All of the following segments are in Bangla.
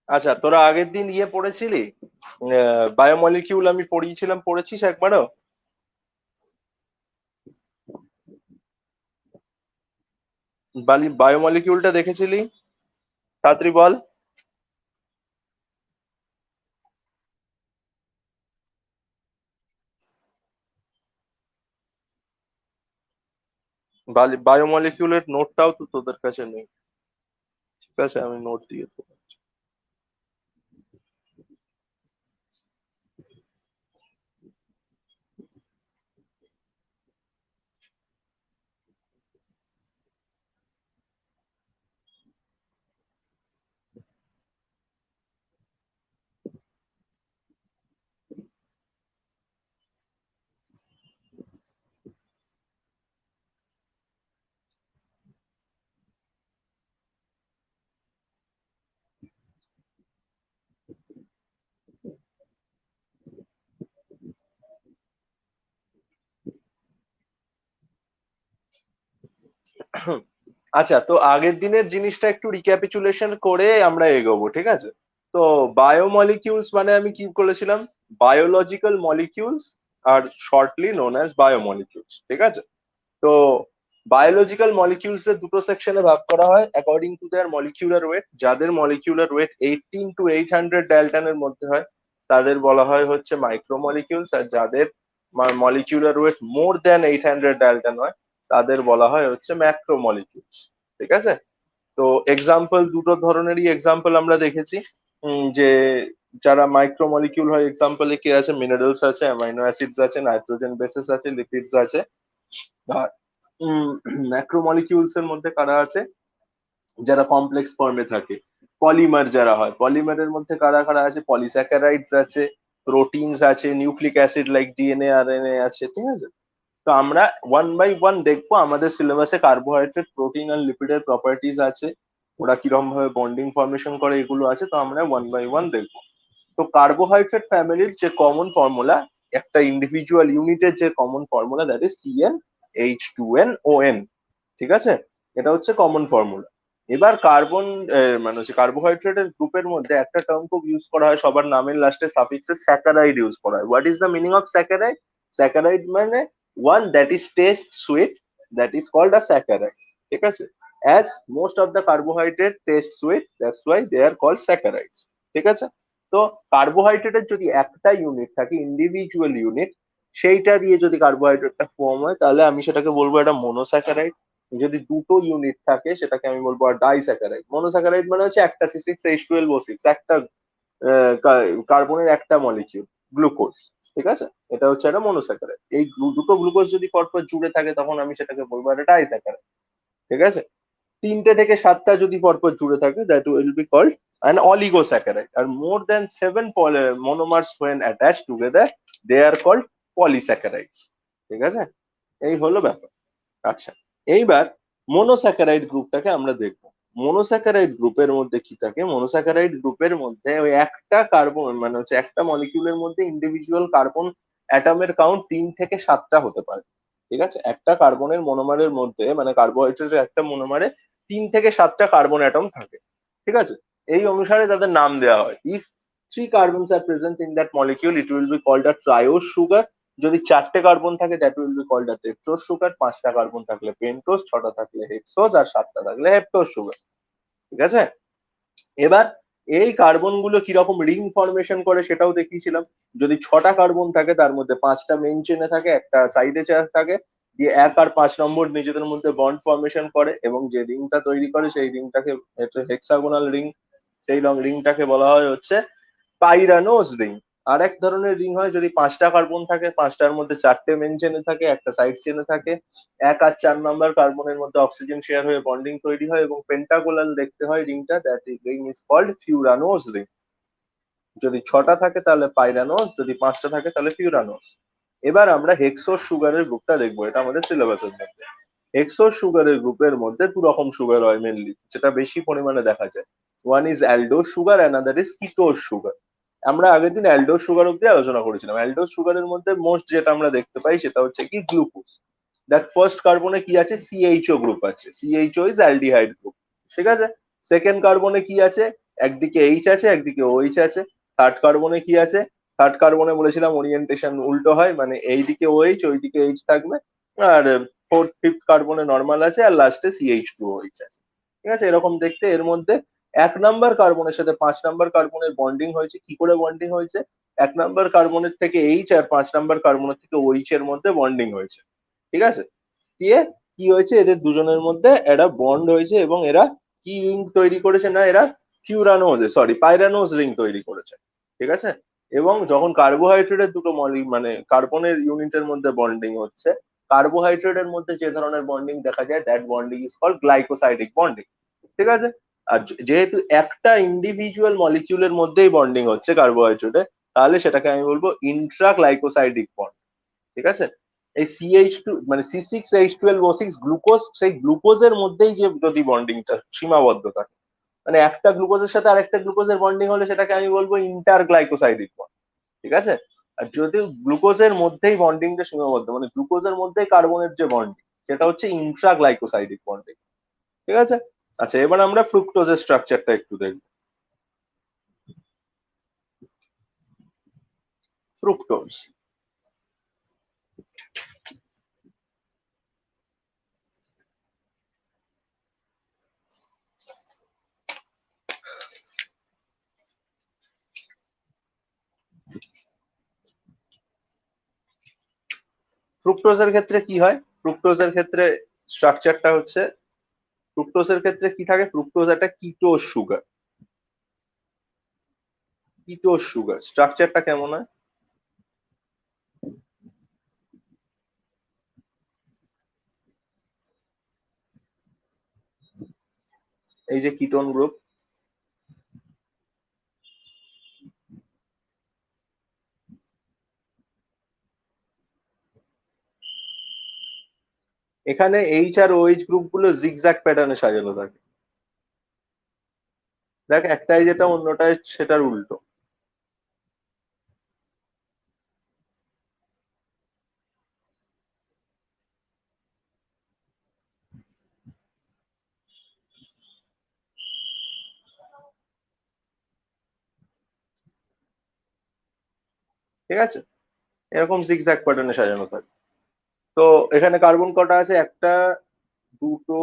আচ্ছা, তোরা আগের দিন ইয়ে পড়েছিলি? বায়োমলিকিউল আমি পড়িয়েছিলাম, পড়েছিস একবারও? বায়োমলিকিউলটা দেখেছিলি? তাড়াতাড়ি বল। বায়োমলিকিউলের নোটটাও তো তোদের কাছে নেই। ঠিক আছে, আমি নোট দিয়ে দেবো। আচ্ছা, তো আগের দিনের জিনিসটা একটু রিক্যাপিচুলেশন করে আমরা এগোবো, ঠিক আছে? তো বায়োমলিকিউলস মানে আমি কি বলেছিলাম? বায়োলজিক্যাল মলিকিউলস আর শর্টলি নোন অ্যাজ বায়োমলিকিউলস, ঠিক আছে? তো বায়োলজিক্যাল মলিকিউলস এর দুটো সেকশনে ভাগ করা হয় according to their molecular weight. যাদের মলিকিউলার ওয়েট 18 to 800 ড্যালটনের মধ্যে হয় তাদের বলা হয় হচ্ছে মাইক্রোমলিকিউলস, আর যাদের molecular weight more than 800 dalton হয় তাদের বলা হয় হচ্ছে ম্যাক্রোমলিকিউলস। ঠিক আছে? তো এক্সাম্পল, দুটো ধরনেরই এক্সাম্পল আমরা দেখেছি। যে যারা মাইক্রোমলিকিউল হয়, এক্সাম্পলে কি আছে? মিনারেলস আছে, অ্যামাইনো অ্যাসিডস আছে, নাইট্রোজেন বেসেস আছে, লিপিডস আছে। আর ম্যাক্রোমলিকিউলস এর মধ্যে কারা আছে? যারা কমপ্লেক্স ফর্মে থাকে, পলিমার যারা হয়। পলিমারের মধ্যে কারা কারা আছে? পলিস্যাকারাইডস আছে, প্রোটিনস আছে, nucleic acid like DNA RNA আছে। ঠিক আছে? তো আমরা ওয়ান বাই ওয়ান দেখবো। আমাদের সিলেবাসে কার্বোহাইড্রেট, প্রোটিন আর লিপিডের প্রপার্টিজ আছে, ওরা কিরকম ভাবে বন্ডিং ফর্মেশন করে এগুলো আছে, তো আমরা ওয়ান বাই ওয়ান দেখবো। তো কার্বোহাইড্রেট ফ্যামিলির যে কমন ফর্মুলা, একটা ইন্ডিভিজুয়াল ইউনিটের যে common formula, that is CnH2nOn। ঠিক আছে? এটা হচ্ছে কমন ফর্মুলা। এবার কার্বন, মানে হচ্ছে কার্বোহাইড্রেটের গ্রুপের মধ্যে একটা টার্ম খুব ইউজ করা হয়, সবার নামের লাস্টে সাফিক্সে স্যাকারাইড ইউজ করা হয়। What is the meaning of saccharide? Saccharide মানে one that is taste sweet, that is called a saccharide. ঠিক আছে? As most of the carbohydrate taste sweet, that's why they are called saccharides. ঠিক আছে? তো কার্বোহাইড্রেটের যদি একটা ইউনিট থাকে, ইন্ডিভিজুয়াল ইউনিট, সেইটা দিয়ে যদি কার্বোহাইড্রেটটা ফর্ম হয় তাহলে আমি সেটাকে বলবো এটা মনোস্যাকারাইড। যদি দুটো ইউনিট থাকে সেটাকে আমি বলবো ডাইস্যাকারাইড। মনোস্যাকারাইড মানে হচ্ছে একটা C6H12O6, একটা কার্বনের একটা মলিকিউল, গ্লুকোজ। ঠিক আছে? এটা হচ্ছে একটা মনোস্যাকারাইড। এই দুটো গ্লুকোজ যদি পরপর জুড়ে থাকে তখন আমি সেটাকে বলবো একটা ডাইস্যাকারাইড। ঠিক আছে? তিনটে থেকে সাতটা যদি পরপর জুড়ে থাকে, that will be called an oligosaccharide. আর more than seven monomers when attached together, they are called polysaccharides. ঠিক আছে? এই হলো ব্যাপার। আচ্ছা, এইবার মনোস্যাকারাইড গ্রুপটাকে আমরা দেখবো। মনোস্যাকারাইড গ্রুপের মধ্যে কি থাকে? মনোস্যাকারাইড গ্রুপের মধ্যে ওই একটা কার্বন, মানে হচ্ছে একটা মলিকিউলের মধ্যে ইন্ডিভিজুয়াল কার্বন অ্যাটমের কাউন্ট 3 থেকে 7টা হতে পারে। ঠিক আছে? একটা কার্বনের মনোমারের মধ্যে, মানে কার্বোহাইড্রেটের একটা মনোমারে 3 থেকে 7টা কার্বন অ্যাটম থাকে। ঠিক আছে? এই অনুসারে তাদের নাম দেওয়া হয়। If 3 carbons are present in that molecule, it will be called a triose sugar. যদি 4টে কার্বন থাকে, that will be called a tetrose sugar. 5টা কার্বন থাকলে পেন্টোজ, 6টা থাকলে হেক্সোজ, আর 7টা থাকলে হেপ্টোজ সুগার। ঠিক আছে? এবার এই কার্বন গুলো কিরকম রিং ফরমেশন করে সেটাও দেখিয়েছিলাম। যদি 6টা কার্বন থাকে তার মধ্যে 5টা মেইন চেনে থাকে, একটা সাইডে থাকে, দিয়ে 1 আর 5 নম্বর নিজেদের মধ্যে বন্ড ফরমেশন করে, এবং যে রিংটা তৈরি করে সেই রিংটাকে, হেক্সাগোনাল রিং, সেই রিংটাকে বলা হয় হচ্ছে পাইরানোজ রিং। আর এক ধরনের রিং হয় যদি 5টা কার্বন থাকে, 5টার মধ্যে 4টে মেন চেনে থাকে, একটা সাইড চেনে থাকে, 1 আর 4 নম্বর কার্বনের মধ্যে অক্সিজেন শেয়ার হয়ে বন্ডিং তৈরি হয় এবং পেন্টাগোনাল দেখতে হয় রিংটা, that ring is called furanose ring. যদি 6টা থাকে তাহলে পাইরানোজ, যদি 5টা থাকে তাহলে ফিউরানোজ। এবার আমরা হেক্সোস সুগারের গ্রুপটা দেখবো, এটা আমাদের সিলেবাসের মধ্যে। হেক্সোস সুগারের গ্রুপের মধ্যে দু রকম সুগার হয় মেনলি, যেটা বেশি পরিমাণে দেখা যায়। One is aldose sugar, another is ketose sugar. আমরা আগের দিন অ্যালডোজ সুগার অব্দি আলোচনা করেছিলাম। অ্যালডোজ সুগারের মধ্যে মোস্ট যেটা আমরা দেখতে পাই সেটা হচ্ছে কি গ্লুকোজ। দ্যাট ফার্স্ট কার্বনে কি আছে? সিএইচও গ্রুপ আছে, সিএইচও ইজ অ্যালডিহাইড গ্রুপ। ঠিক আছে? সেকেন্ড কার্বনে কি আছে? একদিকে এইচ আছে, একদিকে ওইচ আছে। থার্ড কার্বনে কি আছে? থার্ড কার্বনে বলেছিলাম ওরিয়েন্টেশন উল্টো হয়, মানে এইদিকে ওইচ ওইদিকে এইচ থাকবে। আর ফোর্থ ফিফথ কার্বনে নর্মাল আছে, আর লাস্টে CH2OH আছে। ঠিক আছে, এরকম দেখতে। এর মধ্যে 1 নাম্বার কার্বনের সাথে 5 নাম্বার কার্বনের বন্ডিং হয়েছে। কি করে বন্ডিং হয়েছে? 1 নাম্বার কার্বনের থেকে এইচ, আর 5 নাম্বার কার্বনের থেকে ওইচ এর মধ্যে বন্ডিং হয়েছে। ঠিক আছে, দিয়ে কি হয়েছে, এদের দুজনের মধ্যে একটা বন্ড হয়েছে, এবং এরা কি রিং তৈরি করেছে না, এরা ফিউরানোজ, সরি পাইরানোজ রিং তৈরি করেছে। ঠিক আছে, এবং যখন কার্বোহাইড্রেটের দুটো মানে কার্বনের ইউনিটের মধ্যে বন্ডিং হচ্ছে, কার্বোহাইড্রেটের মধ্যে যে ধরনের বন্ডিং দেখা যায়, that bonding is called glycosidic bonding. ঠিক আছে, আর যেহেতু একটা ইন্ডিভিজুয়াল মলিকিউলের মধ্যেই বন্ডিং হচ্ছে কার্বোহাইড্রেটে, তাহলে সেটাকে আমি বলবো ইন্ট্রা গ্লাইকোসাইডিক বন্ড। ঠিক আছে, এই CH2 মানে C6H12O6 গ্লুকোজ, সেই গ্লুকোজের মধ্যেই যে যদি বন্ডিংটা সীমাবদ্ধ থাকে, মানে একটা গ্লুকোজের সাথে আরেকটা গ্লুকোজের বন্ডিং হলে সেটাকে আমি বলবো ইন্টার গ্লাইকোসাইডিক বন্ড। ঠিক আছে, আর যদি গ্লুকোজের মধ্যেই বন্ডিংটা সীমাবদ্ধ, মানে গ্লুকোজের মধ্যেই কার্বনের যে বন্ডিং, সেটা হচ্ছে ইন্ট্রা গ্লাইকোসাইডিক বন্ডিং। ঠিক আছে, আচ্ছা এবার আমরা ফ্রুক্টোজের স্ট্রাকচারটা একটু দেখব। ফ্রুক্টোজ, ফ্রুক্টোজের ক্ষেত্রে কি হয়? ফ্রুক্টোজের ক্ষেত্রে স্ট্রাকচারটা হচ্ছে, ফ্রুক্টোজের ক্ষেত্রে কি থাকে, ফ্রুক্টোজ একটা কিটোজ সুগার। কিটোজ সুগার স্ট্রাকচারটা কেমন হয়? এই যে কিটোন গ্রুপ, এখানে এইচ আর ওএইচ গ্রুপ গুলো জিগজ্যাগ প্যাটার্নে সাজানো থাকে। দেখ, একটাই যেটা অন্যটায় সেটার উল্টো। ঠিক আছে, এরকম জিগজ্যাগ প্যাটার্নে সাজানো থাকে। তো এখানে কার্বন কটা আছে? একটা, দুটো,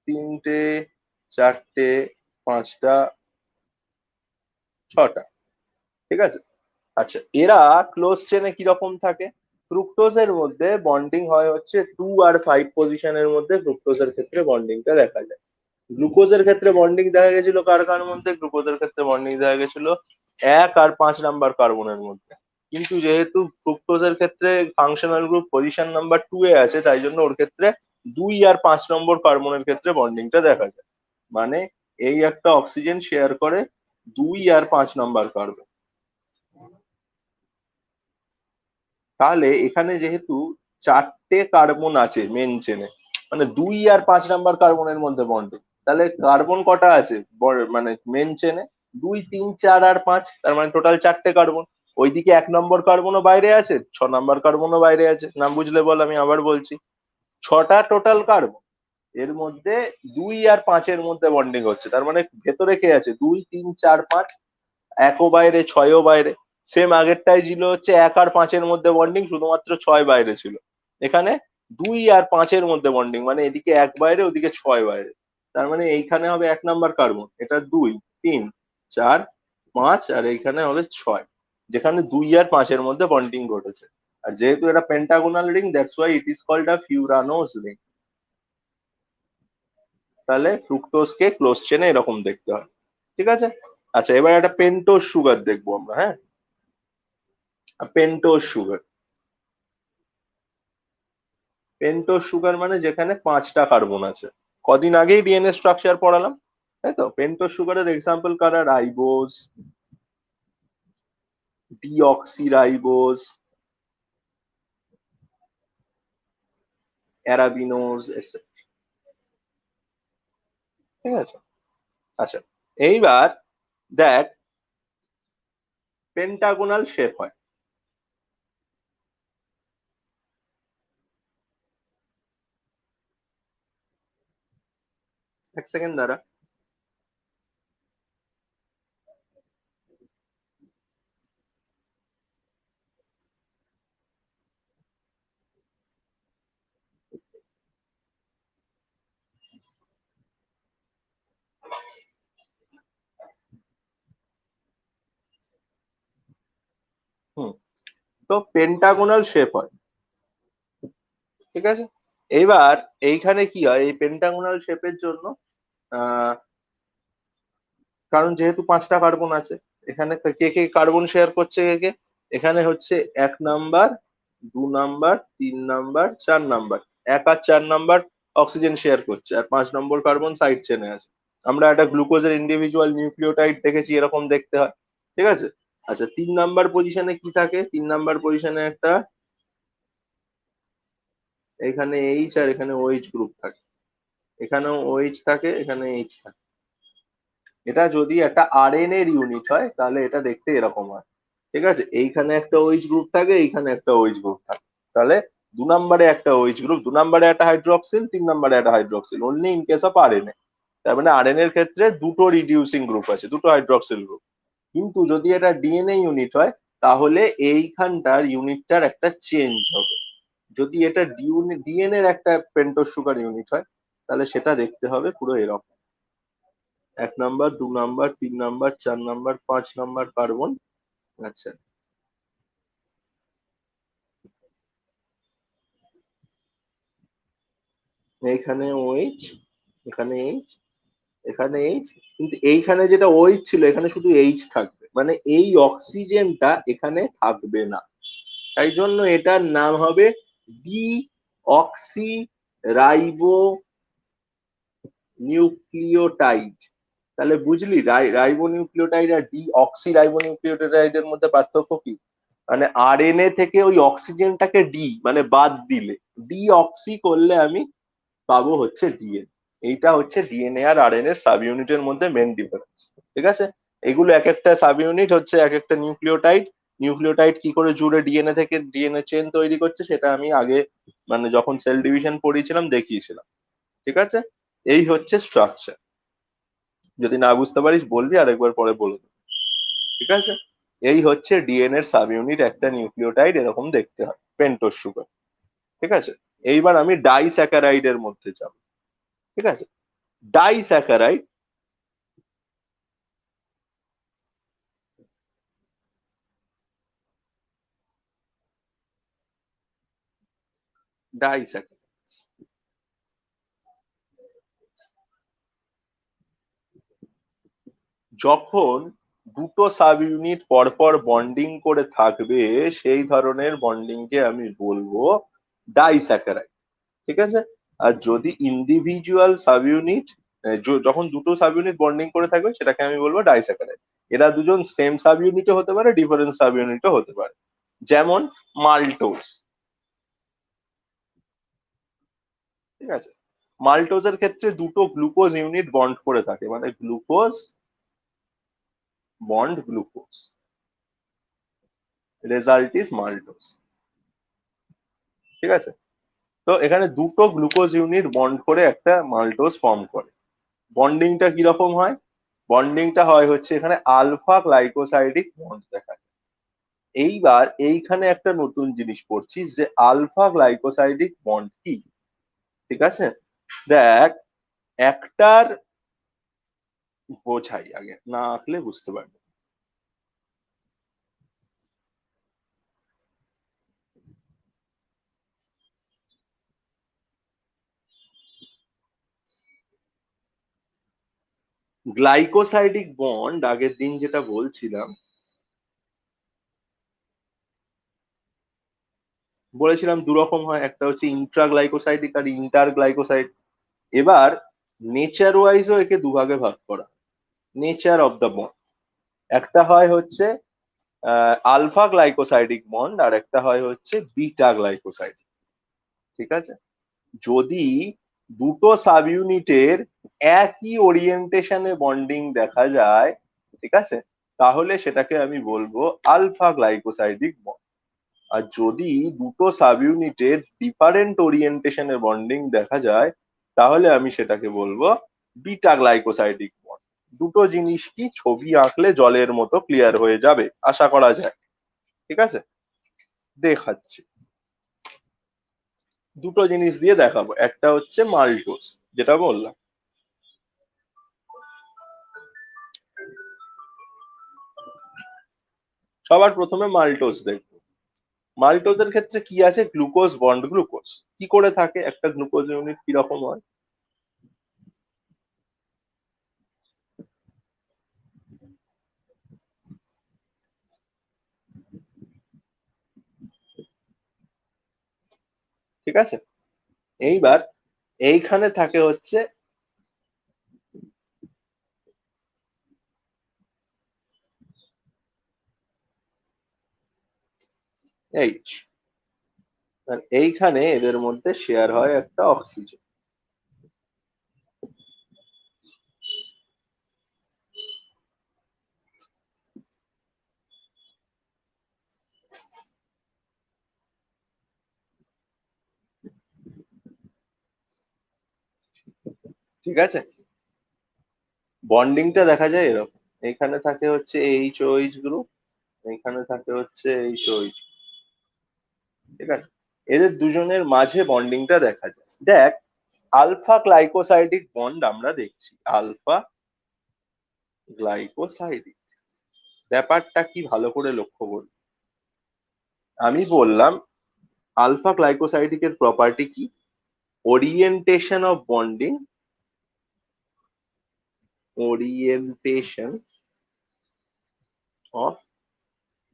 তিনটে, চারটে, পাঁচটা, ছটা। ঠিক আছে, আচ্ছা এরা ক্লোজ চেনে কিরকম থাকে? ফ্রুক্টোজের মধ্যে বন্ডিং হয় হচ্ছে 2 আর 5 পজিশনের মধ্যে, ফ্রুক্টোজের ক্ষেত্রে বন্ডিংটা দেখা যায়। গ্লুকোজের ক্ষেত্রে বন্ডিং দেখা গেছিল কার কার মধ্যে? গ্লুকোজের ক্ষেত্রে বন্ডিং দেখা গেছিল 1 আর 5 নাম্বার কার্বনের মধ্যে। কিন্তু যেহেতু ফ্রুক্টোজের ক্ষেত্রে ফাংশনাল গ্রুপ পজিশন নাম্বার 2 এ আছে, তাই জন্য ওর ক্ষেত্রে 2 আর 5 নম্বর কার্বনের ক্ষেত্রে বন্ডিংটা দেখা যায়। মানে এই একটা অক্সিজেন শেয়ার করে 2 আর 5 নম্বর কার্বন। তাহলে এখানে যেহেতু 4টে কার্বন আছে মেন চেনে, মানে 2 আর 5 নাম্বার কার্বনের মধ্যে বন্ডিং, তাহলে কার্বন কটা আছে মানে মেন চেনে? 2, 3, 4 আর 5, তার মানে টোটাল 4টে কার্বন। ওইদিকে 1 নম্বর কার্বনও বাইরে আছে, 6 নম্বর কার্বনও বাইরে আছে। নাম বুঝলে বল, আমি আবার বলছি। 6টা টোটাল কার্বন, এর মধ্যে 2 আর 5-এর মধ্যে বন্ডিং হচ্ছে, তার মানে ভেতরে কে আছে? 2, 3, 4, 5, একও বাইরে, ছয়ও বাইরে। সেম আগেরটাই ছিল হচ্ছে 1 আর 5-এর মধ্যে বন্ডিং, শুধুমাত্র 6 বাইরে ছিল। এখানে 2 আর 5-এর মধ্যে বন্ডিং, মানে এদিকে 1 বাইরে, ওদিকে 6 বাইরে। তার মানে এইখানে হবে 1 নম্বর কার্বন, এটা 2, 3, 4, 5, আর এইখানে হবে 6, যেখানে 2 আর 5-এর মধ্যে বন্ডিং ঘটেছে। আর যেহেতু এটা pentagonal ring, that's why it is called a furanose ring. তাহলে ফ্রুক্টোজকে ক্লোজ চেনে এরকম দেখতে হয়। ঠিক আছে, আচ্ছা এবার একটা পেন্টোজ সুগার দেখবো আমরা, হ্যাঁ। পেন্টোজ সুগার, পেন্টোজ সুগার মানে যেখানে 5টা কার্বন আছে। কদিন আগেই ডিএনএ স্ট্রাকচার পড়ালাম, তাই তো? পেন্টোজ সুগারের এক্সাম্পল কারা? Ribose, deoxy ribose, arabinose, etcetera. ঠিক আছে, আচ্ছা এইবার দেখ, পেন্টাগোনাল শেপ হয়। এক সেকেন্ড দাঁড়া। হুম। তো পেন্টাগোনাল শেপ হয়, ঠিক আছে। এইবার এইখানে কি হয়, এই পেন্টাগোনাল শেপের জন্য আহ কারণ যেহেতু 5টা কার্বন আছে, এখানে কে কে কার্বন শেয়ার করছে, কে কে, এখানে হচ্ছে 1 নাম্বার, 2 নাম্বার, 3 নাম্বার, 4 নাম্বার। 1 আর 4 নাম্বার অক্সিজেন শেয়ার করছে, আর 5 নম্বর কার্বন সাইড চেনে আছে। আমরা একটা গ্লুকোজের ইন্ডিভিজুয়াল নিউক্লিওটাইড দেখেছি এরকম দেখতে হয়, ঠিক আছে। আচ্ছা, 3 নাম্বার পজিশনে কি থাকে, 3 নাম্বার পজিশনে একটা, এখানে এইচ আর এখানে ওএইচ গ্রুপ থাকে, এখানেও ওএইচ থাকে, এখানে এইচ থাকে। এটা যদি একটা আরএনএ এর ইউনিট হয় তাহলে এটা দেখতে এরকম হয়, ঠিক আছে। এইখানে একটা ওইচ গ্রুপ থাকে, এইখানে একটা ওইচ গ্রুপ থাকে। তাহলে 2 নম্বরে একটা ওইচ গ্রুপ, 2 নম্বরে একটা হাইড্রোক্সিল, 3 নম্বরে একটা hydroxyl, only in case of RNA. তার মানে আরএনএ এর ক্ষেত্রে দুটো রিডিউসিং গ্রুপ আছে, দুটো হাইড্রোক্সিল গ্রুপ। কিন্তু যদি এটা ডিএনএ ইউনিট হয় তাহলে এইখানটার ইউনিটটার একটা চেঞ্জ হবে। যদি এটা ডিএনএ এর একটা পেন্টোজ সুগার ইউনিট হয় তাহলে সেটা দেখতে হবে পুরো এরকম: 1 number, 2 number, 3 number, 4 number, 5 number carbon. আচ্ছা, এইখানে ওএইচ, এখানে এইচ, এখানে এইচ। কিন্তু এইখানে যেটা ওএইচ ছিল এখানে শুধু এইচ থাকবে, মানে এই অক্সিজেনটা এখানে থাকবে না। তাই জন্য এটার নাম হবে ডি অক্সি রাইবো নিউক্লিওটাইড। তাহলে বুঝলি রাইবো নিউক্লিওটাইড আর ডি অক্সি রাইবো নিউক্লিওটাইডের মধ্যে পার্থক্য কি? মানে আরএনএ থেকে ওই অক্সিজেনটাকে ডি মানে বাদ দিলে, ডি অক্সি করলে আমি পাবো হচ্ছে ডিএনএ। এইটা হচ্ছে ডিএনএ আর আরএনএ এর সাব ইউনিটের মধ্যে মেন ডিফারেন্স, ঠিক আছে। এগুলো এক একটা সাব ইউনিট হচ্ছে এক একটা নিউক্লিওটাইড। নিউক্লিওটাইড কি করে জুড়ে ডিএনএ থেকে ডিএনএ চেন তৈরি করছে সেটা আমি আগে মানে যখন সেল ডিভিশন পড়িয়েছিলাম দেখিয়েছিলাম, ঠিক আছে। এই হচ্ছে স্ট্রাকচার। যদি না বুঝতে পারিস বলবি, আরেকবার পরে বলে দেবো, ঠিক আছে। এই হচ্ছে ডিএনএ এর সাব ইউনিট, একটা নিউক্লিওটাইড এরকম দেখতে হয়, পেন্টোজ সুগার, ঠিক আছে। এইবার আমি ডাইস্যাকারাইড এর মধ্যে যাব, ঠিক আছে। ডাইস্যাকারাইড, ডাইস্যাকারাইড যখন দুটো সাব ইউনিট পরপর বন্ডিং করে থাকবে সেই ধরনের বন্ডিং কে আমি বলবো ডাইস্যাকারাইড, ঠিক আছে। আর যদি ইন্ডিভিজুয়াল সাব ইউনিট, যখন দুটো সাব ইউনিট বন্ডিং করে থাকবে সেটাকে আমি বলবো ডাইস্যাকারাইড। এরা দুজন সেম সাব ইউনিটও হতে পারে, ডিফারেন্ট সাব ইউনিটও হতে পারে। যেমন মাল্টোজ, ঠিক আছে। মাল্টোজের ক্ষেত্রে দুটো গ্লুকোজ ইউনিট বন্ড করে থাকে, মানে glucose bond glucose, result is maltose, ঠিক আছে। তো এখানে দুটো গ্লুকোজ ইউনিট বন্ড করে একটা মাল্টোজ ফর্ম করে। বন্ডিংটা কিরকম হয়? বন্ডিংটা হয় হচ্ছে এখানে আলফা গ্লাইকোসাইডিক বন্ড দেখা যায়। এইবার এইখানে একটা নতুন জিনিস পড়ছি যে আলফা গ্লাইকোসাইডিক বন্ড কি, ঠিক আছে। দেখ, একটার বোঝাই আগে, না আঁকলে বুঝতে পারবে। গ্লাইকোসাইডিক বন্ড আগের দিন যেটা বলছিলাম, বলেছিলাম দু রকম হয়, একটা হচ্ছে ইন্ট্রাগ্লাইকোসাইডিক আর ইন্টার গ্লাইকোসাইড। এবার নেচার ওয়াইজও একে দুভাগে ভাগ করা, নেচার অফ দ্য বন্ড। একটা হয় হচ্ছে আলফা গ্লাইকোসাইডিক বন্ড, আর একটা হয় হচ্ছে বিটা গ্লাইকোসাইডিক, ঠিক আছে। যদি দুটো সাব ইউনিটের একই ওরিয়েন্টেশনে বন্ডিং দেখা যায়, ঠিক আছে, তাহলে সেটাকে আমি বলবো আলফা গ্লাইকোসাইডিক বন্ড। আর যদি দুটো সাব ইউনিটের ডিফারেন্ট ওরিয়েন্টেশনে বন্ডিং দেখা যায় তাহলে আমি সেটাকে বলবো বিটা গ্লাইকোসাইডিক বন্ড। দুটো জিনিস কি ছবি আঁকলে জলের মতো ক্লিয়ার হয়ে যাবে আশা করা যায়, ঠিক আছে। দেখাচ্ছি, দুটো জিনিস দিয়ে দেখাবো। একটা হচ্ছে মাল্টোজ, যেটা বললাম, সবার প্রথমে মাল্টোজ দেখবো। মাল্টোজের ক্ষেত্রে কি আছে, গ্লুকোজ বন্ড গ্লুকোজ। কি করে থাকে, একটা গ্লুকোজ ইউনিট কিরকম হয়? ঠিক আছে, এইবার এইখানে থাকে হচ্ছে এইচ, আর এইখানে এদের মধ্যে শেয়ার হয় একটা অক্সিজেন। ঠিক আছে, বন্ডিংটা দেখা যায় এরকম, এখানে থাকে হচ্ছে এইচ ওইচ গ্রুপ, এখানে থাকে হচ্ছে এইচ ওইচ। ঠিক আছে, এদের দুজনের মাঝে বন্ডিংটা দেখা যায়। দেখ, আলফা গ্লাইকোসাইডিক বন্ড আমরা দেখছি, আলফা গ্লাইকোসাইডিক। ব্যাপারটা কি ভালো করে লক্ষ্য করি, আমি বললাম আলফা গ্লাইকোসাইডিকের প্রপার্টি কি, orientation of bonding, orientation of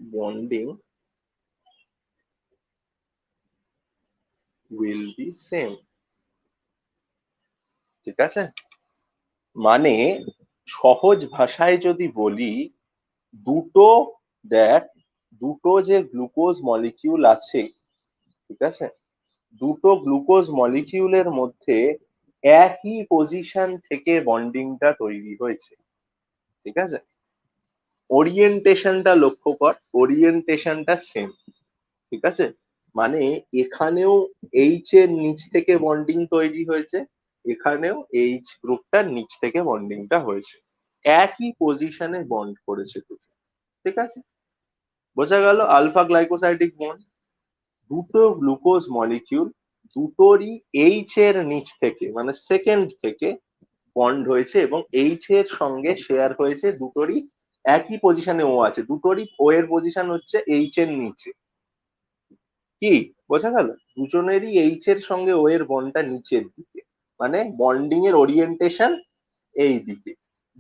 bonding will be same. ঠিক আছে, মানে সহজ ভাষায় যদি বলি, দুটো, দেখ, দুটো যে গ্লুকোজ মলিকিউল আছে, ঠিক আছে, দুটো গ্লুকোজ মলিকিউলের মধ্যে একই পজিশন থেকে বন্ডিংটা তৈরি হয়েছে। ঠিক আছে, ওরিয়েন্টেশনটা লক্ষ্য কর, ওরিয়েন্টেশনটা সেম। ঠিক আছে, মানে এখানেও এইচ এর নিচ থেকে বন্ডিং তৈরি হয়েছে, এখানেও এইচ গ্রুপটার নিচ থেকে বন্ডিংটা হয়েছে, একই পজিশনে বন্ড করেছে দুটো। ঠিক আছে, বোঝা গেল আলফা গ্লাইকোসাইডিক বন্ড। দুটো গ্লুকোজ মলিকিউল দুটোরই এইচ এর নিচ থেকে মানে সেকেন্ড থেকে বন্ড হয়েছে, এবং এইচ এর সঙ্গে শেয়ার হয়েছে দুটোরই একই পজিশনে ও আছে, দুটোরই ও এর পজিশন হচ্ছে এইচ এর নিচে। কি বোঝা গেল, দুজনেরই এইচ এর সঙ্গে ও এর বন্ডটা নিচের দিকে, মানে বন্ডিং এর ওরিয়েন্টেশন এই দিকে,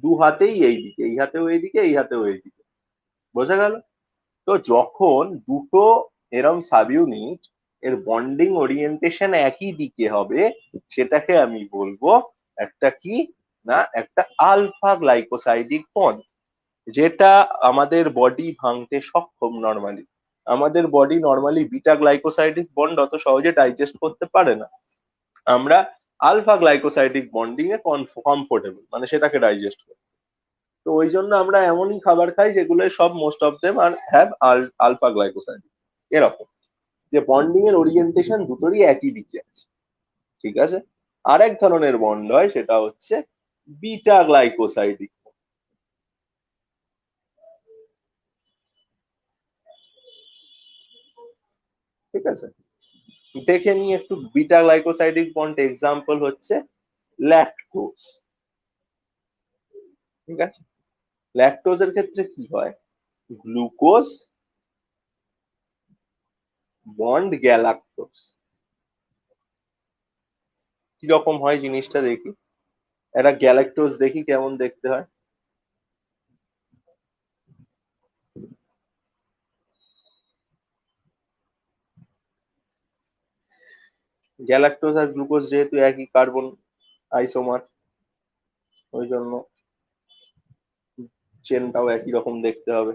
দু হাতেই এই দিকে, এই হাতেও এই দিকে, এই হাতেও এই দিকে। বোঝা গেল, তো যখন দুটো এরম সাব ইউনিট এর বন্ডিং ওরিয়েন্টেশন একই দিকে হবে, সেটাকে আমি বলবো একটা কি, না একটা আলফা গ্লাইকোসাইডিক বন্ড, যেটা আমাদের বডি ভাঙতে সক্ষম নরমালি। আমাদের body normally beta glycosidic bond অত সহজে ডাইজেস্ট করতে পারে না, আমরা আলফা গ্লাইকোসাইডিক বন্ডিং এ কমফোর্টেবল, মানে সেটাকে ডাইজেস্ট করি। তো ওই জন্য আমরা এমনই খাবার খাই যেগুলো সব most of them are have alpha glycoside, এরকম যে বন্ডিং এর ওরিয়েন্টেশন দুটোরই একই দিকে আছে। ঠিক আছে, আরেক ধরনের বন্ড হয়, সেটা হচ্ছে বিটা গ্লাইকোসাইডিক। ঠিক আছে, দেখে নিই একটু বিটা গ্লাইকোসাইডিক বন্ড, এক্সাম্পল হচ্ছে ল্যাকটোজ। ঠিক আছে, ল্যাকটোজের ক্ষেত্রে কি হয়, গ্লুকোজ বন্ড গ্যালাক্টোজ। কিরকম হয় জিনিসটা দেখি, একটা গ্যালাক্টোজ দেখি কেমন দেখতে হয়। গ্যালাক্টোজ আর গ্লুকোজ যেহেতু একই কার্বন আইসোমার, ওই জন্য চেনটাও একই রকম দেখতে হবে।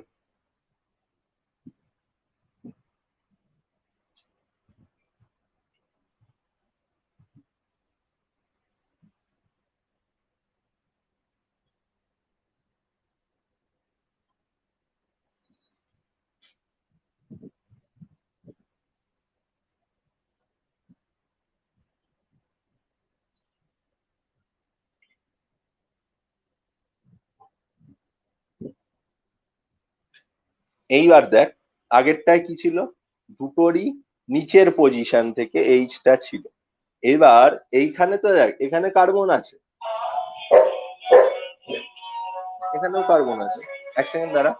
এইবার দেখ, আগেরটায় কি ছিল, দুটোরই নিচের পজিশন থেকে এইচটা ছিল। এবার এইখানে তো দেখ, এখানে কার্বন আছে, এখানেও কার্বন আছে, এক সেকেন্ড দাঁড়া।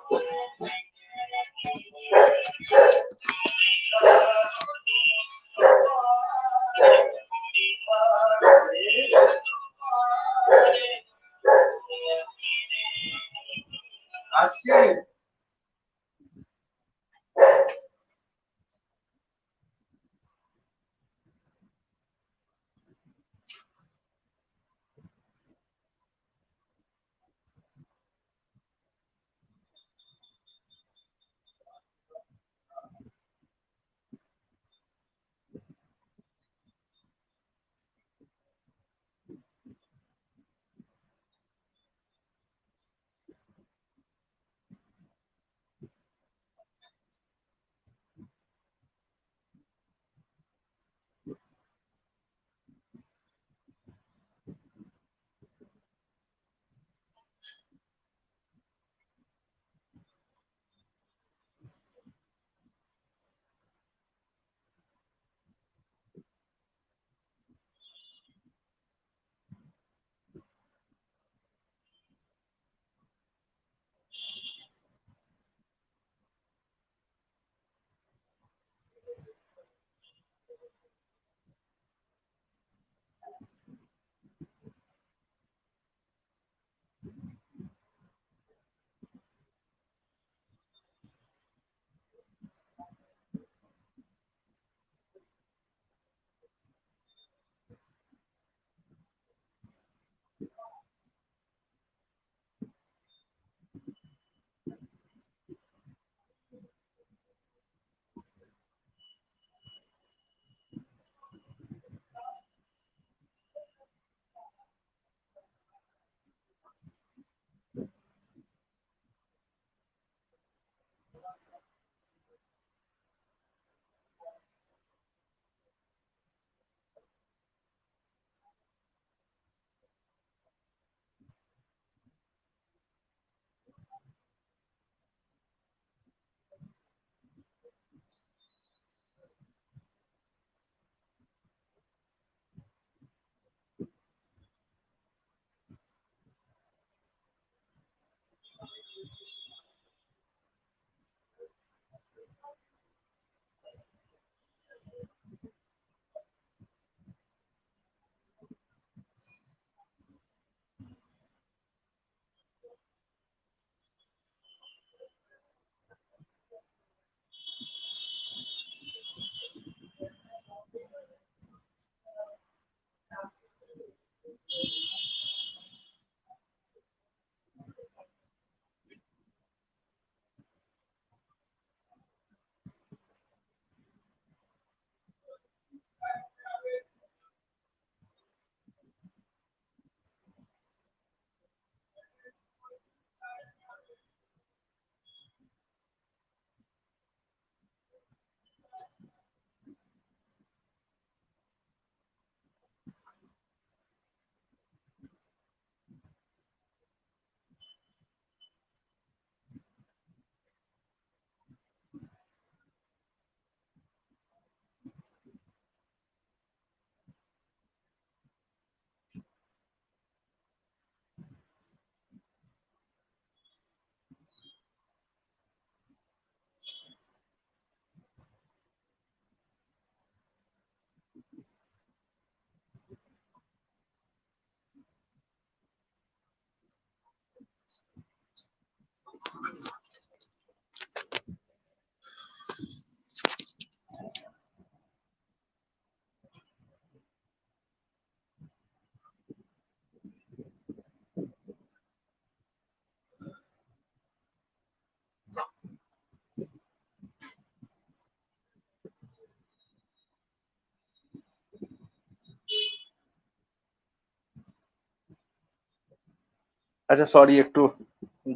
আচ্ছা সরি, একটু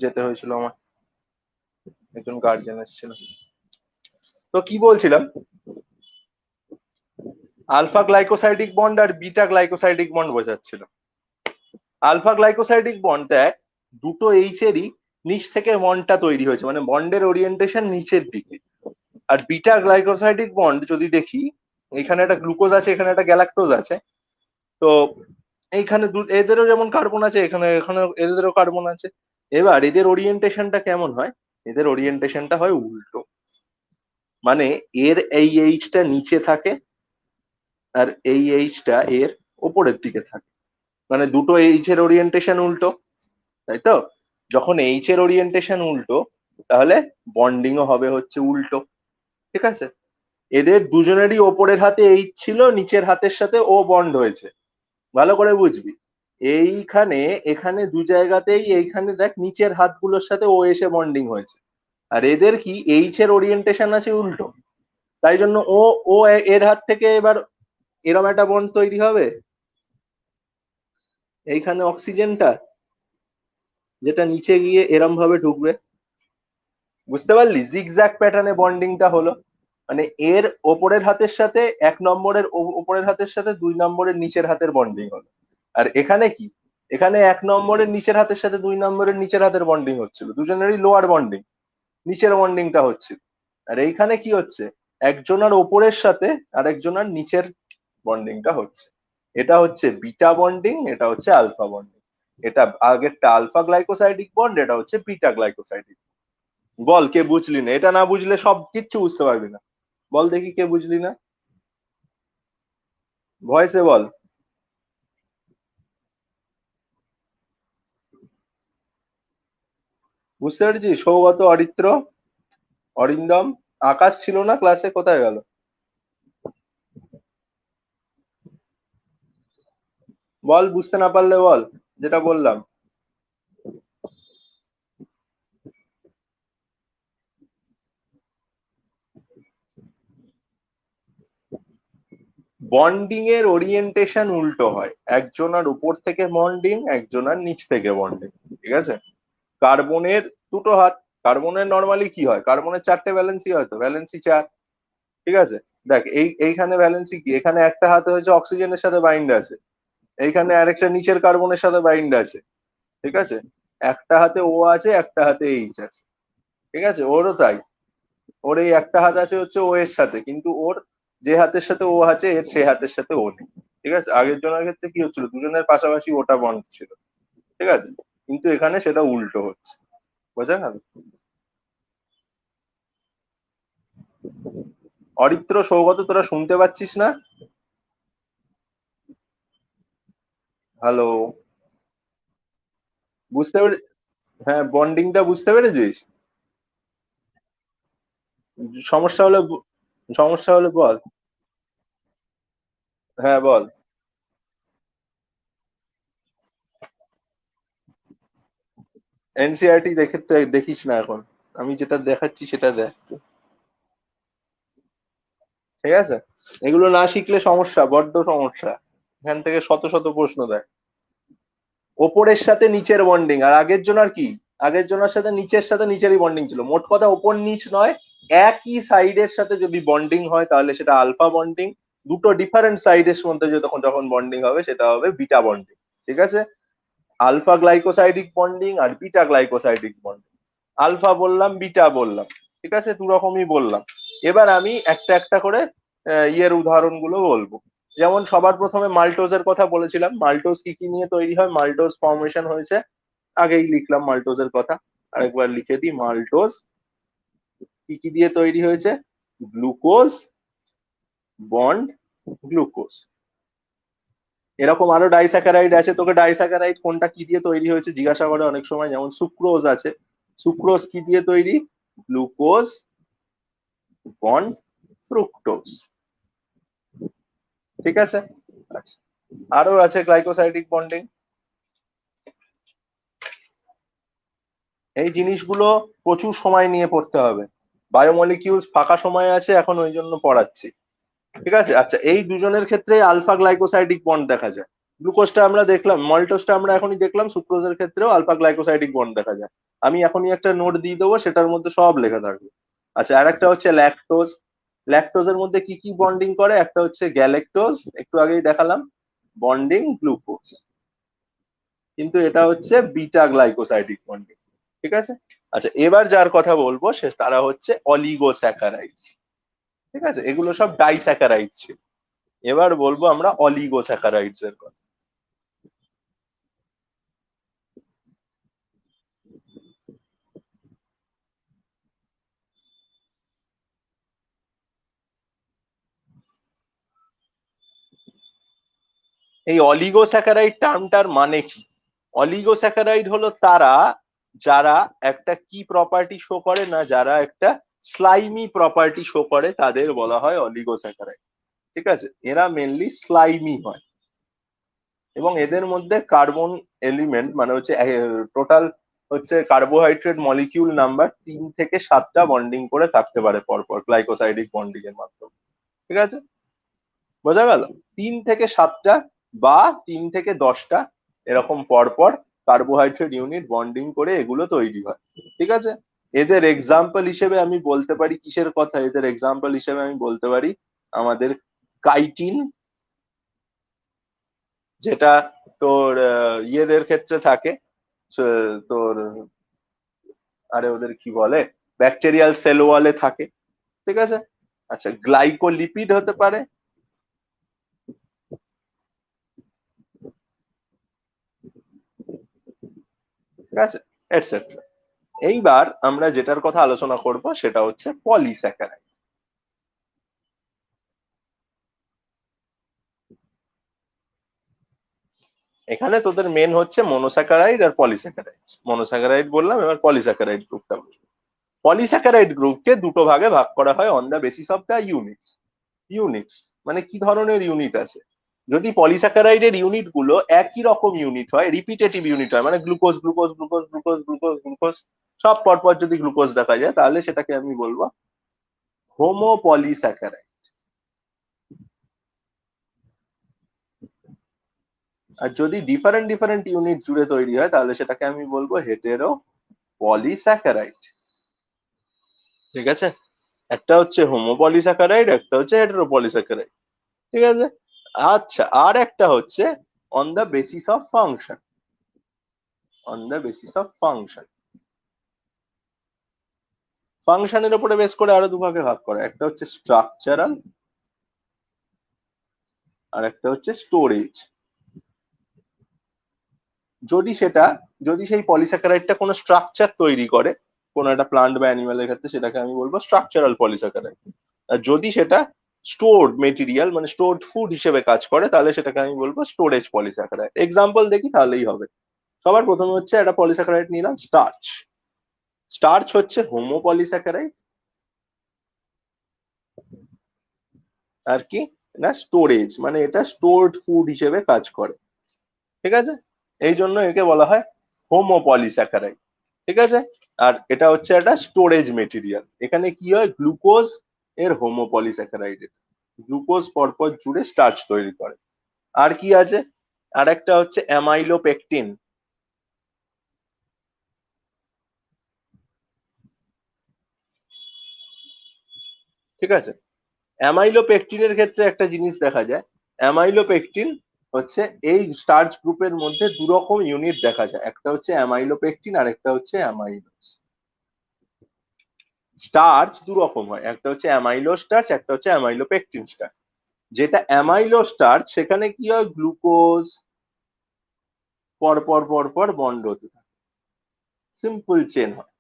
যেতে হয়েছিল আমার, একজন গার্জেন এসেছিল। তো কি বলছিলাম, আলফা গ্লাইকোসাইডিক বন্ড আর বিটা গ্লাইকোসাইডিক বন্ড বোঝাচ্ছিল। আলফা গ্লাইকোসাইডিক বন্ড দেখ, দুটো এইচ এরই নিচ থেকে বন্ডটা তৈরি হয়েছে, মানে বন্ডের ওরিয়েন্টেশন নিচের দিকে। আর বিটা গ্লাইকোসাইডিক বন্ড যদি দেখি, এখানে একটা গ্লুকোজ আছে, এখানে একটা গ্যালাক্টোজ আছে। তো এইখানে এদেরও যেমন কার্বন আছে, এখানে এখানে এদেরও কার্বন আছে। এবার এদের ওরিয়েন্টেশনটা কেমন হয়? এদের ওরিয়েন্টেশনটা হয় উল্টো। মানে এর এই এইচটা নিচে থাকে আর এই এইচটা এর ওপরের দিকে থাকে। মানে দুটো এইচ এর ওরিয়েন্টেশন উল্টো, তাই তো? যখন এইচ এর ওরিয়েন্টেশন উল্টো, তাহলে বন্ডিংও হবে হচ্ছে উল্টো। ঠিক আছে? এদের দুজনেরই ওপরের হাতে এইচ ছিল, নিচের হাতের সাথে ও বন্ড হয়েছে। ভালো করে বুঝবি। এইখানে এখানে দু জায়গাতেই, এইখানে দেখ নিচের হাতগুলোর সাথে ও এসে বন্ডিং হয়েছে। আর এদের কি এইচ এর ওরিয়েন্টেশন আছে উল্টো। তাই জন্য ও ও এর হাত থেকে এবার এরম একটা বন্ড তৈরি হবে এইখানে অক্সিজেনটা, যেটা নিচে গিয়ে এরম ভাবে ঢুকবে। বুঝতে পারলি? জিগজ্যাগ প্যাটার্নে বন্ডিংটা হলো। মানে এর ওপরের হাতের সাথে এক নম্বরের ওপরের হাতের সাথে দুই নম্বরের নিচের হাতের বন্ডিং হলো। আর এখানে কি, এখানে এক নম্বরের নিচের হাতের সাথে দুই নম্বরের নিচের হাতের বন্ডিং হচ্ছিল, দুজনেরই লোয়ার বন্ডিং, নিচের বন্ডিংটা হচ্ছিল। আর এইখানে কি হচ্ছে, একজনের ওপরের সাথে আর একজনের নিচের বন্ডিংটা হচ্ছে। এটা হচ্ছে বিটা বন্ডিং, এটা হচ্ছে আলফা বন্ডিং। এটা আগেরটা আলফা গ্লাইকোসাইডিক বন্ড, এটা হচ্ছে বিটা গ্লাইকোসাইডিক। বল কে বুঝলি না? এটা না বুঝলে সব কিচ্ছু বুঝতে পারবি না। বল দেখি কে বুঝলি না, ভয়েসে বল। বুঝতে পেরেছিস? সৌগত, অরিত্র, অরিন্দম, আকাশ ছিল না ক্লাসে, কোথায় গেল? বল, বুঝতে না পারলে বল, যেটা বললাম। বন্ডিং এর ওরিয়েন্টেশন উল্টো হয়, একজনের উপর থেকে বন্ডিং, একজনের নিচ থেকে বন্ডিং। ঠিক আছে? কার্বনের দুটো হাত, কার্বনের নর্মালি কি হয়, কার্বনের চারটে ভ্যালেন্সি হয়, তো ভ্যালেন্সি চার। ঠিক আছে? দেখ এইখানে ভ্যালেন্সি কি, এখানে একটা হাতে হচ্ছে অক্সিজেনের সাথে বাইন্ড আছে, এইখানে আরেকটা নিচের কার্বনের সাথে বাইন্ড আছে। ঠিক আছে? একটা হাতে ও আছে, একটা হাতে এইচ আছে। ঠিক আছে? ওরও তাই। ওর এই একটা হাত আছে হচ্ছে ও এর সাথে, কিন্তু ওর যে হাতের সাথে ও আছে, এর সে হাতের সাথে ও নেই। ঠিক আছে? আগের জনের ক্ষেত্রে কি হচ্ছিল, দুজনের পাশাপাশি ওটা বন্ধ ছিল। ঠিক আছে? কিন্তু এখানে সেটা উল্টো হচ্ছে। বোঝা গেল? অরিত্র, সৌগত, তোরা শুনতে পাচ্ছিস না? হ্যালো? বুঝতে পেরে, হ্যাঁ, বন্ডিংটা বুঝতে পেরেছিস? সমস্যা হলে সমস্যা হলে বল। হ্যাঁ বল। এনসিআরটি দেখে দেখিস না এখন, আমি যেটা দেখাচ্ছি সেটা দেখ। ঠিক আছে? এগুলো না শিখলে সমস্যা, বড্ড সমস্যা। এখান থেকে শত শত প্রশ্ন দেয়। ওপরের সাথে নিচের বন্ডিং, আর আগের জনের কি, আগের জনের সাথে নিচের সাথে নিচেরই বন্ডিং ছিল। মোট কথা ওপর নিচ নয়, একই সাইডের সাথে যদি বন্ডিং হয় তাহলে সেটা আলফা বন্ডিং। দুটো ডিফারেন্ট সাইডের মধ্যে যখন যখন বন্ডিং হবে সেটা হবে বিটা বন্ডিং। ঠিক আছে? আলফা গ্লাইকোসাইডিক বন্ডিং আর বিটা গ্লাইকোসাইডিক বন্ডিং। আলফা বললাম, বিটা বললাম। ঠিক আছে? দু রকমই বললাম। এবার আমি একটা একটা করে ইয়ের উদাহরণগুলো বলবো। যেমন সবার প্রথমে মাল্টোজের কথা বলেছিলাম, মাল্টোজ কি কি নিয়ে তৈরি হয়, মাল্টোজ ফর্মেশন হয়েছে, আগেই লিখলাম মাল্টোজের কথা, আরেকবার লিখে দিই। মাল্টোজ কি কি দিয়ে তৈরি হয়েছে, গ্লুকোজ বন্ড গ্লুকোজ। এরকম আরো ডাইস্যাকারাইড আছে, তোকে ডাইস্যাকারাইড কোনটা কি দিয়ে তৈরি হয়েছে জিজ্ঞাসা করে অনেক সময়। যেমন সুক্রোজ আছে, সুক্রোজ কি দিয়ে তৈরি, গ্লুকোজ বন্ড ফ্রুক্টোজ। ঠিক আছে? আচ্ছা, আরো আছে গ্লাইকোসাইডিক বন্ডিং। এই জিনিসগুলো প্রচুর সময় নিয়ে পড়তে হবে, বায়োমলিকিউলস ফাঁকা সময় আছে এখন, ওই জন্য পড়াচ্ছি। ঠিক আছে? আচ্ছা, এই দুজনের ক্ষেত্রে আলফা গ্লাইকোসাইডিক বন্ড দেখা যায়। গ্লুকোজটা আমরা দেখলাম, মল্টোজটা আমরা এখনই দেখলাম, সুক্রোজের ক্ষেত্রেও আলফা গ্লাইকোসাইডিক বন্ড দেখা যায়। আমি এখনই একটা নোট দিয়ে দেবো, সেটার মধ্যে সব লেখা থাকবে। আচ্ছা, আর একটা হচ্ছে ল্যাকটোজ। ল্যাকটোজের মধ্যে কি কি বন্ডিং করে? একটা হচ্ছে গ্যালেক্টোজ, একটু আগেই দেখালাম, বন্ডিং গ্লুকোজ, কিন্তু এটা হচ্ছে বিটা গ্লাইকোসাইডিক বন্ডিং। ঠিক আছে। আচ্ছা, এবার যার কথা বলবো সে তারা হচ্ছে অলিগোস্যাকারাইডস। ঠিক আছে, এগুলো সব ডাইস্যাকারাইড ছিল। এবার বলবো আমরা অলিগোস্যাকারাইডস এর কথা। এই অলিগোস্যাকারাইড টার্মটার মানে কি? অলিগোস্যাকারাইড হলো তারা যারা একটা কি প্রপার্টি শো করে না, যারা একটা স্লাইমি প্রপার্টি শো করে, তাদের বলা হয় অলিগোস্যাকারাইড। ঠিক আছে, এরা মেনলি স্লাইমি হয় এবং এদের মধ্যে কার্বন এলিমেন্ট মানে হচ্ছে টোটাল হচ্ছে কার্বোহাইড্রেট মলিকিউল নাম্বার 3 থেকে 7টা বন্ডিং করে থাকতে পারে পরপর গ্লাইকোসাইডিক বন্ডিং এর মাধ্যমে। ঠিক আছে, বোঝা গেল? 3 থেকে 7টা বা 3 থেকে 10টা এরকম পরপর কার্বোহাইড্রেট ইউনিট বন্ডিং করে এগুলো তৈরি হয়। ঠিক আছে, এদের এক্সাম্পল হিসেবে আমি বলতে পারি কিসের কথা? এদের এক্সাম্পল হিসেবে আমি বলতে পারি আমাদের কাইটিন, যেটা তোর ইয়েদের ক্ষেত্রে থাকে, তোর, আরে ওদের কি বলে, ব্যাকটেরিয়াল সেল ওয়ালে থাকে। ঠিক আছে। আচ্ছা, গ্লাইকোলিপিড হতে পারে। ঠিক আছে, এটসেট্রা। এইবার আমরা যেটার কথা আলোচনা করব সেটা হচ্ছে পলিস্যাকারাইড। এখানে তোদের মেন হচ্ছে মনোস্যাকারাইড আর পলিস্যাকারাইড। মনোস্যাকারাইড বললাম, এবার পলিস্যাকারাইড গ্রুপটা বলি। পলিস্যাকারাইড গ্রুপকে দুটো ভাগে ভাগ করা হয় on the basis of the units. Units মানে কি ধরনের ইউনিট আছে? যদি পলিস্যাকারাইডের ইউনিট গুলো একই রকম ইউনিট হয়, রিপিটেটিভ ইউনিট হয়, মানে glucose glucose glucose glucose glucose glucose সব পরপর যদি গ্লুকোজ দেখা যায়, তাহলে সেটাকে আমি বলবো হোমোপলিস্যাকারাইড। আর যদি ডিফারেন্ট ডিফারেন্ট ইউনিট জুড়ে তৈরি হয়, তাহলে সেটাকে আমি বলবো হেটেরো পলিস্যাকারাইড। ঠিক আছে, একটা হচ্ছে হোমোপলিস্যাকারাইড, একটা হচ্ছে হেটেরো পলিস্যাকারাইড। ঠিক আছে। আচ্ছা, আর একটা হচ্ছে on the basis of function. On the basis of function, ফাংশনের উপরে বেস করে আরো দুভাগে ভাগ করে, একটা হচ্ছে স্ট্রাকচারাল আর একটা হচ্ছে স্টোরেজ। যদি সেটা, যদি সেই পলিস্যাকারাইডটা কোনো স্ট্রাকচার তৈরি করে, কোনো একটা প্লান্ট বা অ্যানিমালের ক্ষেত্রে, সেটাকে আমি বলবো স্ট্রাকচারাল পলিস্যাকারাইড। আর যদি সেটা স্টোরড মেটেরিয়াল মানে স্টোরড ফুড হিসেবে কাজ করে, তাহলে সেটাকে আমি বলবো স্টোরেজ পলিস্যাকারাইড। এক্সাম্পল দেখি তাহলেই হবে। সবার প্রথমে হচ্ছে একটা পলিস্যাকারাইড নিলাম, স্টার্চ। স্টার্চ হচ্ছে হোমোপলিস্যাকারাইড। আর কি না, স্টোরেজ মানে এটা স্টোরড ফুড হিসেবে কাজ করে। ঠিক আছে, এই জন্য একে বলা হয় হোমোপলিস্যাকারাইড। ঠিক আছে। আর এটা হচ্ছে একটা স্টোরেজ মেটেরিয়াল। এখানে কি হয়, গ্লুকোজ এর হোমোপলিস্যাকারাইড, গ্লুকোজ পরপর জুড়ে স্টার্চ তৈরি করে। আর কি আছে, আর একটা হচ্ছে অ্যামাইলোপেকটিন। ঠিক আছে, অ্যামাইলোপেকটিনের ক্ষেত্রে একটা জিনিস দেখা যায়, অ্যামাইলোপেকটিন হচ্ছে এই স্টার্চ গ্রুপের মধ্যে দু রকম ইউনিট দেখা যায়, একটা হচ্ছে অ্যামাইলোপেকটিন আর একটা হচ্ছে অ্যামাইলোজ। স্টার্চ দু রকম হয়, একটা হচ্ছে অ্যামাইলো স্টার্চ, একটা হচ্ছে অ্যামাইলোপেকটিন স্টার্চ। যেটা অ্যামাইলো স্টার্চ, সেখানে কি হয়, গ্লুকোজ পর পর পর পর বন্ড হতে থাকে, সিম্পল চেন হয়।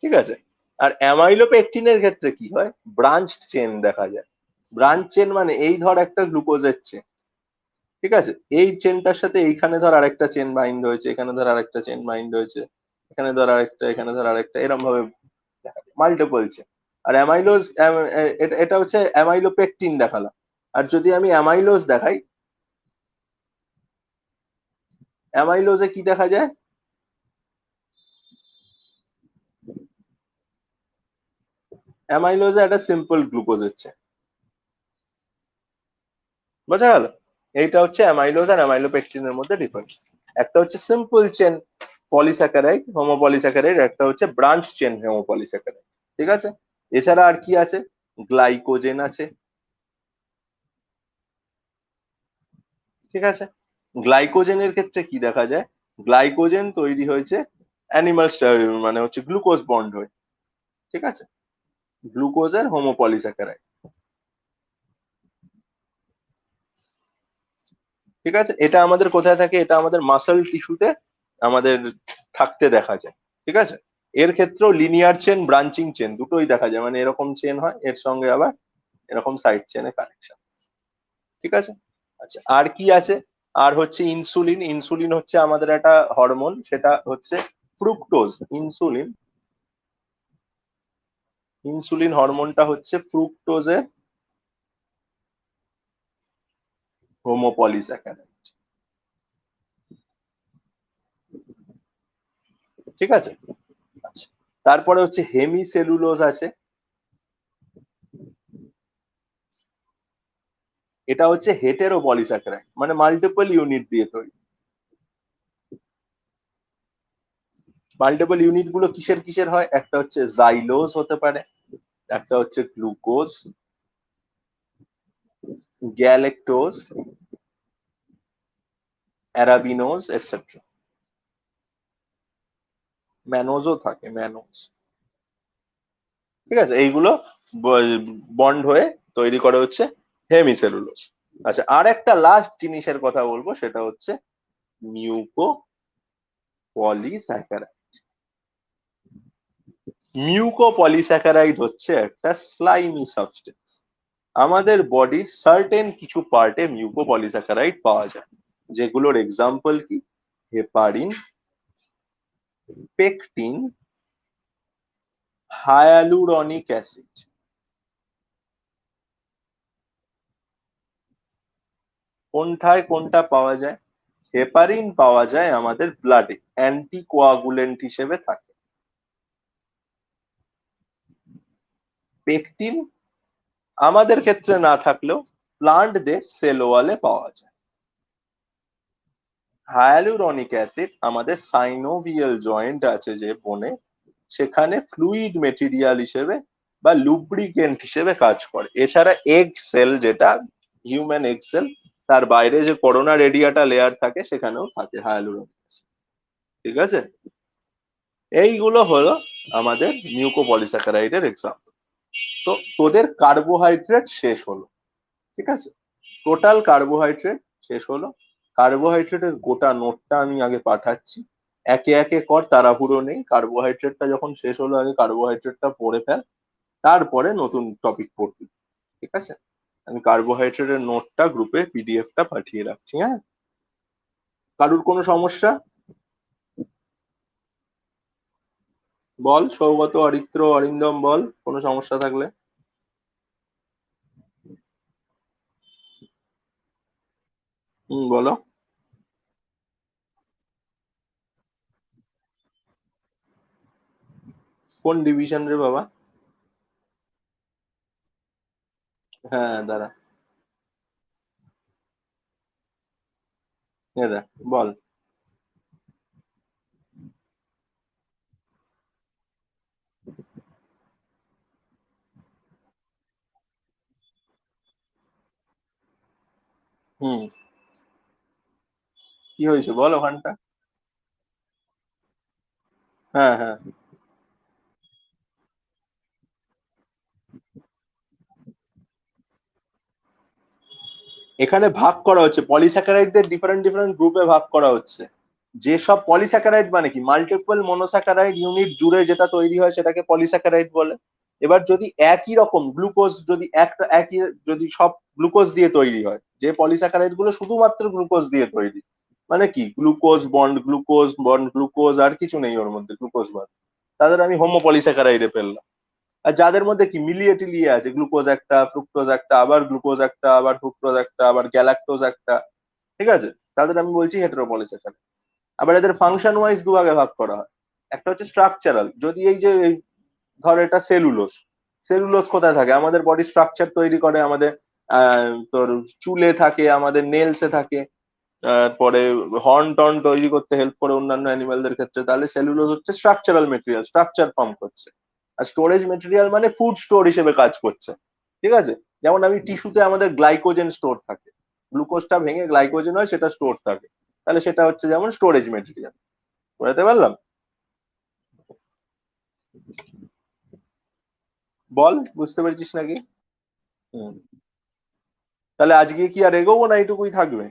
ঠিক আছে। আর অ্যামাইলোপেকটিনের ক্ষেত্রে কি হয়, ব্রাঞ্চ চেন দেখা যায়। ব্রাঞ্চ চেন মানে এই ধর একটা গ্লুকোজের চেন। ঠিক আছে, এই চেনটার সাথে এইখানে ধর আরেকটা চেন বাইন্ড হয়েছে, এখানে ধর আরেকটা চেন বাইন্ড হয়েছে, এখানে ধর আরেকটা, এখানে ধর আরেকটা, এরকম ভাবে মাল্টিপল চেন। আর অ্যামাইলোজ, এটা হচ্ছে অ্যামাইলোপেকটিন দেখালাম। আর যদি আমি অ্যামাইলোজ দেখাই, অ্যামাইলোজে কি দেখা যায়, অ্যামাইলোজে একটা সিম্পল গ্লুকোজ হচ্ছে। বোঝা গেল? এইটা হচ্ছে অ্যামাইলোজ আর অ্যামাইলোপেকটিনের মধ্যে ডিফারেন্স। একটা হচ্ছে সিম্পল চেন পলিস্যাকারাইড হোমোপলিস্যাকারাইড, একটা হচ্ছে ব্রাঞ্চ চেন হোমোপলিস্যাকারাইড। ঠিক আছে, এছাড়া আর কি আছে? গ্লাইকোজেন আছে। ঠিক আছে, গ্লাইকোজেনের ক্ষেত্রে কি দেখা যায়? গ্লাইকোজেন তৈরি হয়েছে অ্যানিমাল, মানে হচ্ছে গ্লুকোজ বন্ড হয়ে। ঠিক আছে, গ্লুকোজের হোমোপলিস্যাকারাইড। ঠিক আছে, এটা আমাদের কোথায় থাকে? এটা আমাদের মাসল টিস্যুতে আমাদের থাকতে দেখা যায়। ঠিক আছে, এর ক্ষেত্রেও লিনিয়ার চেন ব্রাঞ্চিং চেন দুটোই দেখা যায়, মানে এরকম চেন হয়, এর সঙ্গে আবার এরকম সাইড চেনে কানেকশন। ঠিক আছে, আচ্ছা আর কি আছে? আর হচ্ছে ইনসুলিন। ইনসুলিন হচ্ছে আমাদের একটা হরমোন, সেটা হচ্ছে ফ্রুক্টোজ। ইনসুলিন, ইনসুলিন হরমোনটা হচ্ছে ফ্রুক্টোজের হোমোপলিস্যাকারাইড। ঠিক আছে, আচ্ছা তারপরে হচ্ছে হেমিসেলুলোজ আছে। এটা হচ্ছে হেটেরোপলিস্যাকারাইড, মানে মাল্টিপল ইউনিট দিয়ে তৈরি। মাল্টিপল ইউনিট গুলো কিসের কিসের হয়? একটা হচ্ছে জাইলোজ হতে পারে, একটা হচ্ছে গ্লুকোজ, গ্যালেক্টোজ, অ্যারাবিনোজ এটসেট্রা। ম্যানোজও থাকে, ম্যানোজ। ঠিক আছে, এইগুলো বন্ড হয়ে তৈরি করে হচ্ছে হেমিসেলুলোজ। আচ্ছা আর একটা লাস্ট জিনিসের কথা বলবো, সেটা হচ্ছে মিউকো পলিস্যাকারাইড। মিউকো পলিস্যাকারাইড হচ্ছে একটা স্লাইমি সাবস্টেন্স। আমাদের বডির সার্টেন কিছু পার্টে মিউকো পলিস্যাকারাইড পাওয়া যায়, যেগুলোর এক্সাম্পল কি? Heparin, pectin, hyaluronic acid. কোনটায় কোনটা পাওয়া যায়? হেপারিন পাওয়া যায় আমাদের ব্লাডে, অ্যান্টিকোয়াগুলেন্ট হিসেবে থাকে। পেকটিন আমাদের ক্ষেত্রে না থাকলেও প্লান্টদের সেল ওয়ালে পাওয়া যায়। হায়ালুরনিক অ্যাসিড আমাদের সাইনোভিয়াল জয়েন্ট আছে যে বোনে, সেখানে ফ্লুইড মেটেরিয়াল হিসেবে বা লুব্রিকেন্ট হিসেবে কাজ করে। এছাড়া এগ সেল, যেটা হিউম্যান এগ সেল, তার বাইরে যে করোনা রেডিয়াটা লেয়ার থাকে সেখানেও থাকে হায়ালুরনিক অ্যাসিড। ঠিক আছে, এইগুলো হলো আমাদের মিউকোপলিস্যাকারাইডের এক্সাম্পল। তো তোদের কার্বোহাইড্রেট শেষ হলো। ঠিক আছে, টোটাল কার্বোহাইড্রেট শেষ হলো। কার্বোহাইড্রেটের গোটা নোটটা আমি আগে পাঠাচ্ছি, একে একে কর, তাড়াহুড়ো নেই। কার্বোহাইড্রেটটা যখন শেষ হলো আগে কার্বোহাইড্রেটটা পড়ে ফেল, তারপরে নতুন টপিক পড়বি। ঠিক আছে, আমি কার্বোহাইড্রেটের নোটটা গ্রুপে পিডিএফটা পাঠিয়ে রাখছি। হ্যাঁ, কারুর কোনো সমস্যা? বল সৌগত, অরিত্র, অরিন্দম, বল কোনো সমস্যা থাকলে। বলো। কোন ডিভিশন রে বাবা? হ্যাঁ দাঁড়া, দেখ বল। হুম, কি হয়েছে বল ওখানটা। হ্যাঁ হ্যাঁ, এখানে ভাগ করা হচ্ছে পলিস্যাকারাইডদের, ডিফারেন্ট ডিফারেন্ট গ্রুপে ভাগ করা হচ্ছে। যেসব পলিস্যাকারাইড মানে কি, মাল্টিপল মনোস্যাকারাইড ইউনিট জুড়ে যেটা তৈরি হয় সেটাকে পলিস্যাকারাইড বলে। এবার যদি একই রকম গ্লুকোজ, যদি একটা একই, যদি সব গ্লুকোজ দিয়ে তৈরি হয়, যে পলিস্যাকারাইড গুলো শুধুমাত্র গ্লুকোজ দিয়ে তৈরি, মানে কি glucose bond glucose bond glucose, আর কিছু নেই ওর মধ্যে গ্লুকোজ বন্ড, তাদের আমি হোমো পলিস্যাকারাইডে ফেললাম। আর যাদের মধ্যে কি মিলিয়ে টিলিয়ে আছে, গ্লুকোজ একটা, ফ্রুক্টোজ একটা, আবার গ্লুকোজ একটা, আবার ফ্রুক্টোজ একটা, আবার গ্যালাক্টোজ একটা, ঠিক আছে, তাদের আমি বলছি হেটেরোপলিস্যাকারাইড। আবার এদের ফাংশন ওয়াইজ দুভাগে ভাগ করা হয়। একটা হচ্ছে স্ট্রাকচারাল, যদি এই যে ধর এটা সেলুলোজ, সেলুলোজ কোথায় থাকে? আমাদের বডি স্ট্রাকচার তৈরি করে আমাদের তোর চুলে থাকে, আমাদের নেলসে থাকে, পরে হর্ন টর্ন তৈরি করতে হেল্প করে অন্যান্য অ্যানিমালদের ক্ষেত্রে। তাহলে সেলুলোজ হচ্ছে স্ট্রাকচারাল মেটেরিয়াল, স্ট্রাকচার ফর্ম করছে। আর স্টোরেজ মেটেরিয়াল মানে ফুড স্টোর হিসেবে কাজ করছে। ঠিক আছে? যেমন আমি টিস্যুতে আমাদের গ্লাইকোজেন স্টোর থাকে, গ্লুকোজটা ভেঙে গ্লাইকোজেন হয়, সেটা স্টোর থাকে। তাহলে সেটা হচ্ছে যেমন স্টোরেজ মেটেরিয়াল। বুঝতে পারলাম? বল, বুঝতে পেরেছিস নাকি? হুম। তাহলে আজকে কি আর এগোবো না এইটুকুই থাকবে?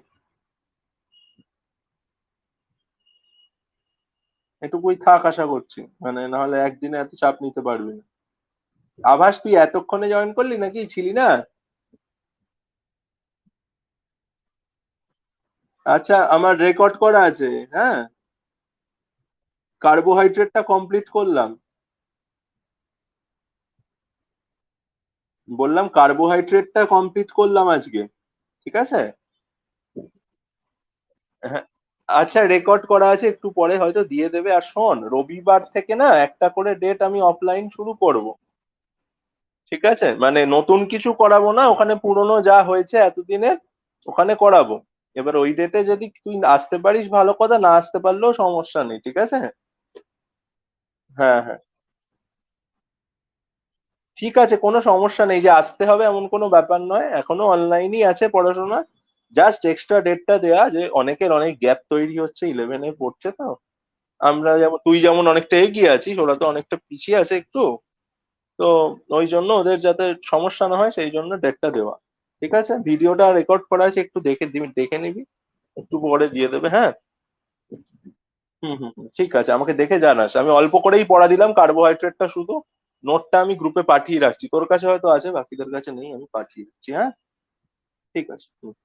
এটুকুই থাক আশা করছি, মানে নাহলে একদিনে এত চাপ নিতে পারবি না। আভাস, তুই এতক্ষণে জয়েন করলি নাকি, ছিলি না? আচ্ছা, আমার রেকর্ড করা আছে। হ্যাঁ, কার্বোহাইড্রেটটা কমপ্লিট করলাম। বললাম কার্বোহাইড্রেটটা কমপ্লিট করলাম আজকে। ঠিক আছে? হ্যাঁ। আচ্ছা, রেকর্ড করা আছে, একটু পরে হয়তো দিয়ে দেবে। আর শোন, রবিবার থেকে না একটা করে ডেট আমি অফলাইন শুরু করব। ঠিক আছে? মানে নতুন কিছু করাবো না, ওখানে পুরনো যা হয়েছে এতদিনের ওখানে করাবো। এবার ওই ডেটে যদি তুই আসতে পারিস ভালো কথা, না আসতে পারলেও সমস্যা নেই। ঠিক আছে? হ্যাঁ, হ্যাঁ। ঠিক আছে, কোনো সমস্যা নেই, যে আসতে হবে এমন কোনো ব্যাপার নয়, এখনো অনলাইনই আছে পড়াশোনা। জাস্ট এক্সট্রা ডেটটা দেয়া, যে অনেকের অনেক গ্যাপ তৈরি হচ্ছে, ইলেভেনে পড়ছে তো। আমরা যেমন, তুই যেমন অনেকটা এগিয়ে আছিস, ওরা তো অনেকটা পিছিয়ে আছে একটু। তো ওই জন্য ওদের যাতে সমস্যা না হয় সেই জন্য ডেটটা দেওয়া। ঠিক আছে? ভিডিওটা রেকর্ড করা আছে, একটু দেখে দিবি, দেখে নিবি, একটু পরে দিয়ে দেবে। হ্যাঁ। হুম, হুম, হুম, ঠিক আছে, আমাকে দেখে জানাস। আমি অল্প করেই পড়া দিলাম, কার্বোহাইড্রেটটা শুধু। নোটটা আমি গ্রুপে পাঠিয়ে রাখছি, তোর কাছে হয়তো আছে, বাকিদের কাছে নেই, আমি পাঠিয়ে দিচ্ছি। হ্যাঁ। ঠিক আছে। হুম।